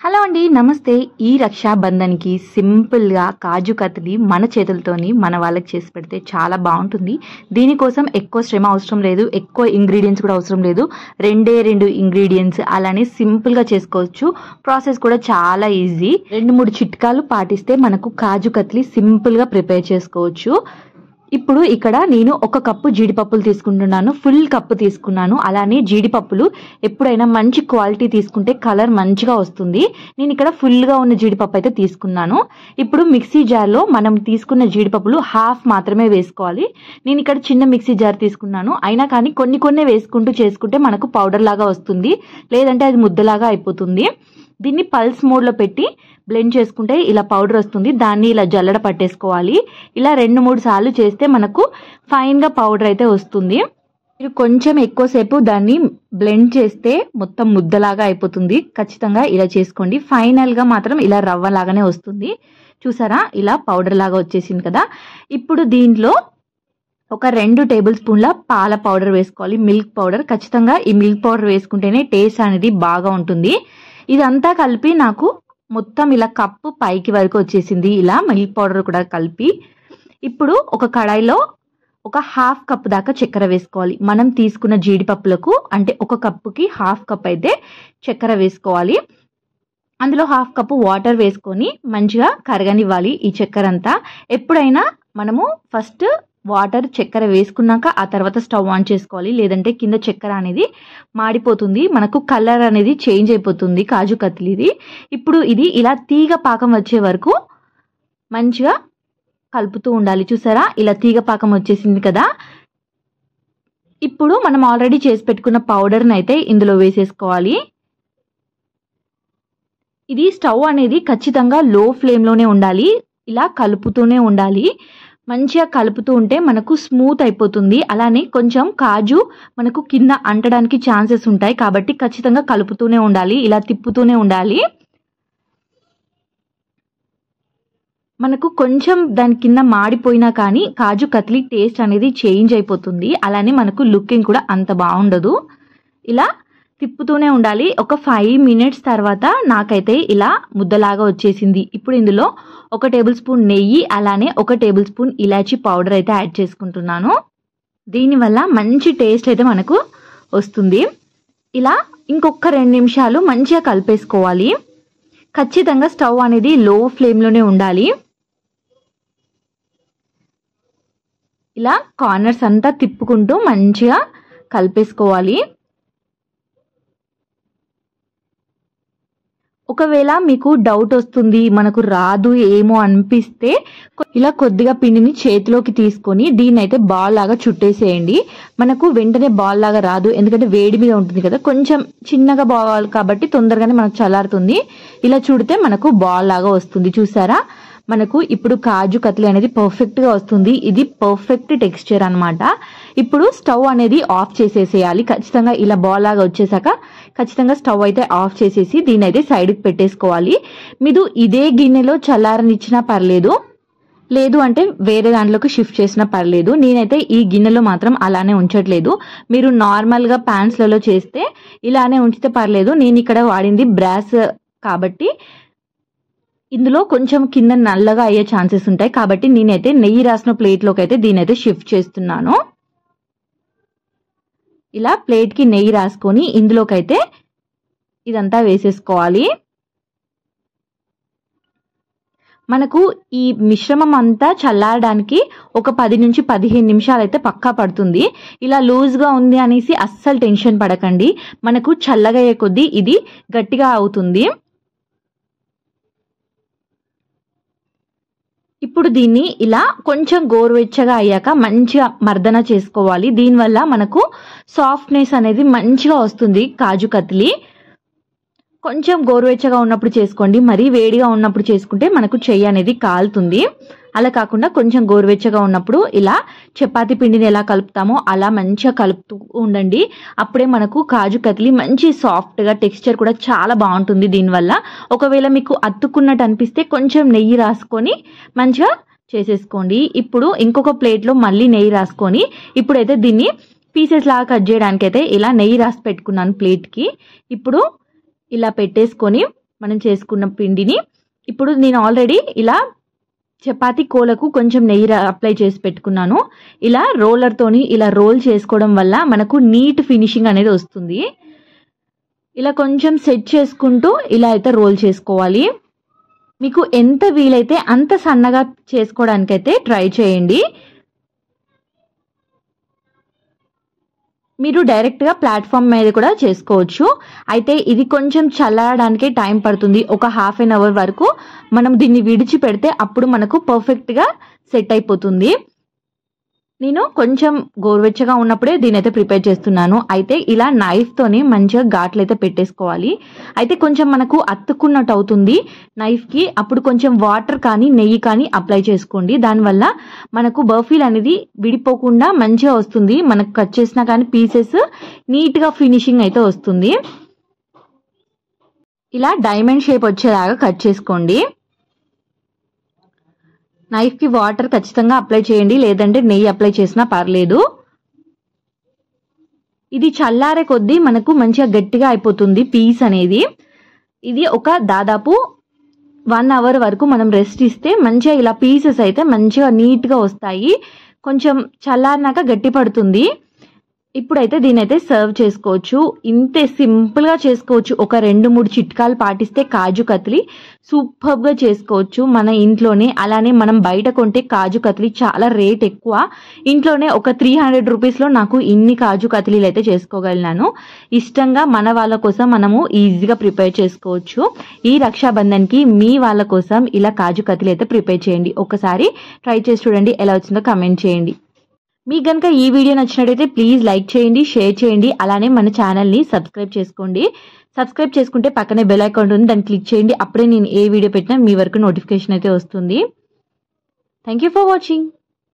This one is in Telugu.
హలో అండి, నమస్తే. ఈ రక్షాబంధన్కి సింపుల్గా కాజు కత్లీ మన చేతులతోని మన వాళ్ళకి చేసి పెడితే చాలా బాగుంటుంది. దీనికోసం ఎక్కువ శ్రమ అవసరం లేదు, ఎక్కువ ఇంగ్రీడియంట్స్ కూడా అవసరం లేదు. రెండు ఇంగ్రీడియంట్స్ అలానే సింపుల్గా చేసుకోవచ్చు. ప్రాసెస్ కూడా చాలా ఈజీ. 2-3 చిట్కాలు పాటిస్తే మనకు కాజు కత్లీ సింపుల్గా ప్రిపేర్ చేసుకోవచ్చు. ఇప్పుడు ఇక్కడ నేను 1 కప్పు జీడిపప్పులు తీసుకుంటున్నాను. ఫుల్ కప్పు తీసుకున్నాను. అలానే జీడిపప్పులు ఎప్పుడైనా మంచి క్వాలిటీ తీసుకుంటే కలర్ మంచిగా వస్తుంది. నేను ఇక్కడ ఫుల్గా ఉన్న జీడిపప్పు అయితే తీసుకున్నాను. ఇప్పుడు మిక్సీ జార్లో మనం తీసుకున్న జీడిపప్పులు హాఫ్ మాత్రమే వేసుకోవాలి. నేను ఇక్కడ చిన్న మిక్సీ జార్ తీసుకున్నాను. అయినా కానీ కొన్ని వేసుకుంటూ చేసుకుంటే మనకు పౌడర్ లాగా వస్తుంది, లేదంటే అది ముద్దలాగా అయిపోతుంది. దీన్ని పల్స్ మోడ్లో పెట్టి బ్లెండ్ చేసుకుంటే ఇలా పౌడర్ వస్తుంది. దాన్ని ఇలా జల్లడ పట్టేసుకోవాలి. ఇలా 2-3 సార్లు చేస్తే మనకు ఫైన్గా పౌడర్ అయితే వస్తుంది. మీరు కొంచెం ఎక్కువసేపు దాన్ని బ్లెండ్ చేస్తే మొత్తం ముద్దలాగా అయిపోతుంది. ఖచ్చితంగా ఇలా చేసుకోండి. ఫైనల్గా మాత్రం ఇలా రవ్వలాగానే వస్తుంది. చూసారా, ఇలా పౌడర్ లాగా వచ్చేసింది కదా. ఇప్పుడు దీంట్లో ఒక 2 టేబుల్ స్పూన్ల పాల పౌడర్ వేసుకోవాలి. Milk powder. ఖచ్చితంగా ఈ మిల్క్ పౌడర్ వేసుకుంటేనే టేస్ట్ అనేది బాగా ఉంటుంది. ఇదంతా కలిపి నాకు మొత్తం ఇలా కప్పు పైకి వరకు వచ్చేసింది. ఇలా మిల్క్ పౌడర్ కూడా కలిపి ఇప్పుడు ఒక కడాయిలో ఒక హాఫ్ కప్ దాకా చక్కెర వేసుకోవాలి. మనం తీసుకున్న జీడిపప్పులకు అంటే 1 కప్పుకి హాఫ్ కప్ అయితే చక్కెర వేసుకోవాలి. అందులో హాఫ్ కప్పు వాటర్ వేసుకొని మంచిగా కరగనివ్వాలి ఈ చక్కెర అంతా. ఎప్పుడైనా మనము ఫస్ట్ వాటర్ చక్కెర వేసుకున్నాక ఆ తర్వాత స్టవ్ ఆన్ చేసుకోవాలి, లేదంటే కింద చక్కెర అనేది మాడిపోతుంది, మనకు కలర్ అనేది చేంజ్ అయిపోతుంది కాజు కత్లీది. ఇప్పుడు ఇది ఇలా తీగ పాకం వచ్చే వరకు మంచిగా కలుపుతూ ఉండాలి. చూసారా, ఇలా తీగ పాకం వచ్చేసింది కదా. ఇప్పుడు మనం ఆల్రెడీ చేసి పెట్టుకున్న పౌడర్ని అయితే ఇందులో వేసేసుకోవాలి. ఇది స్టవ్ అనేది ఖచ్చితంగా లో ఫ్లేమ్లోనే ఉండాలి. ఇలా కలుపుతూనే ఉండాలి. మంచిగా కలుపుతూ ఉంటే మనకు స్మూత్ అయిపోతుంది. అలానే కొంచెం కాజు మనకు కింద అంటడానికి ఛాన్సెస్ ఉంటాయి, కాబట్టి ఖచ్చితంగా కలుపుతూనే ఉండాలి. ఇలా తిప్పుతూనే ఉండాలి. మనకు కొంచెం దాని కింద మాడిపోయినా కానీ కాజు కత్లీ టేస్ట్ అనేది చేంజ్ అయిపోతుంది. అలానే మనకు లుకింగ్ కూడా అంత బాగుండదు. ఇలా తిప్పుతూనే ఉండాలి. ఒక 5 మినిట్స్ తర్వాత నాకైతే ఇలా ముద్దలాగా వచ్చేసింది. ఇప్పుడు ఇందులో 1 టేబుల్ స్పూన్ నెయ్యి, అలానే 1 టేబుల్ స్పూన్ ఇలాచీ పౌడర్ అయితే యాడ్ చేసుకుంటున్నాను. దీనివల్ల మంచి టేస్ట్ అయితే మనకు వస్తుంది. ఇలా ఇంకొక 2 నిమిషాలు మంచిగా కలిపేసుకోవాలి. ఖచ్చితంగా స్టవ్ అనేది లో ఫ్లేమ్లోనే ఉండాలి. ఇలా కార్నర్స్ అంతా తిప్పుకుంటూ మంచిగా కలిపేసుకోవాలి. ఒకవేళ మీకు డౌట్ వస్తుంది, మనకు రాదు ఏమో అనిపిస్తే ఇలా కొద్దిగా పిండిని చేతిలోకి తీసుకొని దీన్ని అయితే బాల్ లాగా చుట్టేసేయండి. మనకు వెంటనే బాల్ లాగా రాదు, ఎందుకంటే వేడి మీద ఉంటుంది కదా. కొంచెం చిన్నగా బాల్ కాబట్టి తొందరగానే మనకు చల్లారుతుంది. ఇలా చుడితే మనకు బాల్ లాగా వస్తుంది. చూసారా, మనకు ఇప్పుడు కాజు కత్లీ అనేది పర్ఫెక్ట్గా వస్తుంది. ఇది పర్ఫెక్ట్ టెక్స్చర్ అనమాట. ఇప్పుడు స్టవ్ అనేది ఆఫ్ చేసేసేయాలి. ఖచ్చితంగా ఇలా బాల్ లాగా వచ్చేసాక ఖచ్చితంగా స్టవ్ అయితే ఆఫ్ చేసేసి దీన్ని అయితే సైడ్కి పెట్టేసుకోవాలి. మీరు ఇదే గిన్నెలో చల్లారనిచ్చినా పర్లేదు, లేదు అంటే వేరే దాంట్లోకి షిఫ్ట్ చేసినా పర్లేదు. నేనైతే ఈ గిన్నెలో మాత్రం అలానే ఉంచట్లేదు. మీరు నార్మల్గా ప్యాన్స్లలో చేస్తే ఇలానే ఉంచితే పర్లేదు. నేను ఇక్కడ వాడింది బ్రాస్ కాబట్టి ఇందులో కొంచెం కింద నల్లగా అయ్యే ఛాన్సెస్ ఉంటాయి, కాబట్టి నేనైతే నెయ్యి రాసిన ప్లేట్లోకి అయితే దీని అయితే షిఫ్ట్ చేస్తున్నాను. ఇలా ప్లేట్కి నెయ్యి రాసుకొని ఇందులోకైతే ఇదంతా వేసేసుకోవాలి. మనకు ఈ మిశ్రమం అంతా చల్లారడానికి ఒక 10 నుంచి 15 నిమిషాలు అయితే పక్కా పడుతుంది. ఇలా లూజ్గా ఉంది అనేసి అస్సలు టెన్షన్ పడకండి. మనకు చల్లగా అయ్యే కొద్దీ ఇది గట్టిగా అవుతుంది. ఇప్పుడు దీన్ని ఇలా కొంచెం గోరువెచ్చగా అయ్యాక మంచిగా మర్దన చేసుకోవాలి. దీనివల్ల మనకు సాఫ్ట్నెస్ అనేది మంచిగా వస్తుంది కాజు కత్లీ. కొంచెం గోరువెచ్చగా ఉన్నప్పుడు చేసుకోండి, మరీ వేడిగా ఉన్నప్పుడు చేసుకుంటే మనకు చెయ్యి అనేది కాలుతుంది. అలా కాకుండా కొంచెం గోరువెచ్చగా ఉన్నప్పుడు ఇలా చపాతీ పిండిని ఎలా కలుపుతామో అలా మంచిగా కలుపుతూ ఉండండి. అప్పుడే మనకు కాజు కత్లీ మంచి సాఫ్ట్గా, టెక్స్చర్ కూడా చాలా బాగుంటుంది. దీనివల్ల ఒకవేళ మీకు అతుక్కున్నట్టు అనిపిస్తే కొంచెం నెయ్యి రాసుకొని మంచిగా చేసేసుకోండి. ఇప్పుడు ఇంకొక ప్లేట్లో మళ్ళీ నెయ్యి రాసుకొని ఇప్పుడైతే దీన్ని పీసెస్ లాగా కట్ చేయడానికి అయితే ఇలా నెయ్యి రాసి పెట్టుకున్నాను ప్లేట్కి. ఇప్పుడు ఇలా పెట్టేసుకొని మనం చేసుకున్న పిండిని ఇప్పుడు నేను ఆల్రెడీ ఇలా చపాతీ కోలకు కొంచెం నెయ్యి అప్లై చేసి పెట్టుకున్నాను. ఇలా రోలర్తోని ఇలా రోల్ చేసుకోవడం వల్ల మనకు నీట్ ఫినిషింగ్ అనేది వస్తుంది. ఇలా కొంచెం సెట్ చేసుకుంటూ ఇలా అయితే రోల్ చేసుకోవాలి. మీకు ఎంత వీలైతే అంత సన్నగా చేసుకోవడానికైతే ట్రై చేయండి. మీరు డైరెక్ట్గా ప్లాట్ఫామ్ మీద కూడా చేసుకోవచ్చు. అయితే ఇది కొంచెం చల్లారడానికి టైం పడుతుంది. ఒక హాఫ్ అన్ అవర్ వరకు మనం దీన్ని విడిచిపెడితే అప్పుడు మనకు పర్ఫెక్ట్గా సెట్ అయిపోతుంది. నేను కొంచెం గోరువెచ్చగా ఉన్నప్పుడే దీని అయితే ప్రిపేర్ చేస్తున్నాను. అయితే ఇలా నైఫ్తోని మంచిగా ఘాట్లు అయితే పెట్టేసుకోవాలి. అయితే కొంచెం మనకు అతుక్కున్నట్టు అవుతుంది నైఫ్కి. అప్పుడు కొంచెం వాటర్ కానీ నెయ్యి కానీ అప్లై చేసుకోండి. దానివల్ల మనకు బర్ఫీలు అనేది విడిపోకుండా మంచిగా వస్తుంది. మనకు కట్ చేసినా కానీ పీసెస్ నీట్గా ఫినిషింగ్ అయితే వస్తుంది. ఇలా డైమండ్ షేప్ వచ్చేలాగా కట్ చేసుకోండి. నైఫ్కి వాటర్ ఖచ్చితంగా అప్లై చేయండి, లేదంటే నెయ్యి అప్లై చేసినా పర్లేదు. ఇది చల్లారే కొద్దీ మనకు మంచిగా గట్టిగా అయిపోతుంది పీస్ అనేది. ఇది ఒక దాదాపు 1 అవర్ వరకు మనం రెస్ట్ ఇస్తే మంచిగా ఇలా పీసెస్ అయితే మంచిగా నీట్గా వస్తాయి. కొంచెం చల్లారినాక గట్టి పడుతుంది. ఇప్పుడైతే దీని అయితే సర్వ్ చేసుకోవచ్చు. ఇంతే సింపుల్గా చేసుకోవచ్చు. ఒక 2-3 చిట్కాలు పాటిస్తే కాజు కత్లీ సూపర్గా చేసుకోవచ్చు మన ఇంట్లోనే. అలానే మనం బయట కొంటే కాజు కత్లీ చాలా రేట్ ఎక్కువ. ఇంట్లోనే ఒక 300 రూపీస్లో నాకు ఇన్ని కాజు కత్లీలు అయితే చేసుకోగలిగాను. ఇష్టంగా మన వాళ్ళ కోసం మనము ఈజీగా ప్రిపేర్ చేసుకోవచ్చు. ఈ రక్షాబంధన్కి మీ వాళ్ళ కోసం ఇలా కాజు కత్లీ అయితే ప్రిపేర్ చేయండి. ఒకసారి ట్రై చేసి చూడండి, ఎలా వచ్చిందో కమెంట్ చేయండి. మీకు కనుక ఈ వీడియో నచ్చినట్టయితే ప్లీజ్ లైక్ చేయండి, షేర్ చేయండి. అలానే మన ఛానల్ని సబ్స్క్రైబ్ చేసుకోండి. సబ్స్క్రైబ్ చేసుకుంటే పక్కనే బెల్ ఐకాన్ ఉంటుంది, దాన్ని క్లిక్ చేయండి. అప్పుడే నేను ఏ వీడియో పెట్టినా మీ వరకు నోటిఫికేషన్ అయితే వస్తుంది. Thank you for watching.